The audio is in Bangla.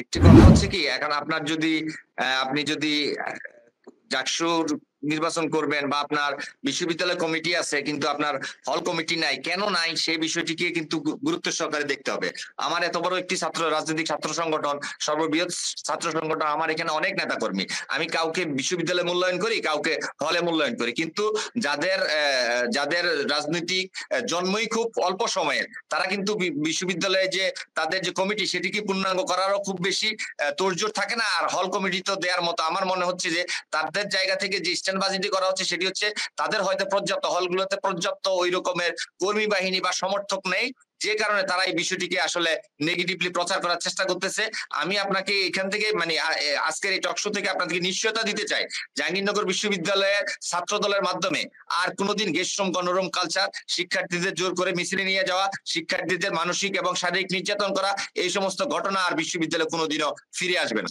একটি কথা হচ্ছে কি, এখন আপনার যদি আপনি যদি ডাকসুর নির্বাচন করবেন বা আপনার বিশ্ববিদ্যালয় কমিটি আছে কিন্তু আপনার হল কমিটি নাই, কেন নাই সেই বিষয়টিকে কিন্তু গুরুত্ব সহকারে দেখতে হবে। আমার এত বড় একটি রাজনৈতিক ছাত্র সংগঠন, সর্ববৃহৎ ছাত্র সংগঠন, আমার এখানে অনেক নেতা কর্মী। আমি কাউকে বিশ্ববিদ্যালয়ে মূল্যায়ন করি, কাউকে হলে মূল্যায়ন করি, কিন্তু যাদের যাদের রাজনৈতিক জন্মই খুব অল্প সময়ের, তারা কিন্তু বিশ্ববিদ্যালয়ে যে তাদের যে কমিটি সেটিকে পূর্ণাঙ্গ করারও খুব বেশি তোড়জোড় থাকে না। আর হল কমিটি তো দেওয়ার মতো আমার মনে হচ্ছে যে তাদের জায়গা থেকে যে স্ট্যান্ডবাজিটি করা হচ্ছে সেটি হচ্ছে তাদের হয়তো পর্যাপ্ত হলগুলোতে পর্যাপ্ত ওই রকমের কর্মী বাহিনী বা সমর্থক নেই, যে কারণে তারা এই বিষয়টিকে আসলে নেগেটিভলি প্রচার করার চেষ্টা করতেছে। আমি আপনাকে এখান থেকে মানে আজকের এই টকশো থেকে আপনাদেরকে নিশ্চয়তা দিতে চাই, জাহাঙ্গীরনগর বিশ্ববিদ্যালয়ের ছাত্র দলের মাধ্যমে আর কোনোদিন গেস্ট্রম গণরম কালচার, শিক্ষার্থীদের জোর করে মিছিলে নিয়ে যাওয়া, শিক্ষার্থীদের মানসিক এবং শারীরিক নির্যাতন করা, এই সমস্ত ঘটনা আর বিশ্ববিদ্যালয়ে কোনোদিনও ফিরে আসবে না।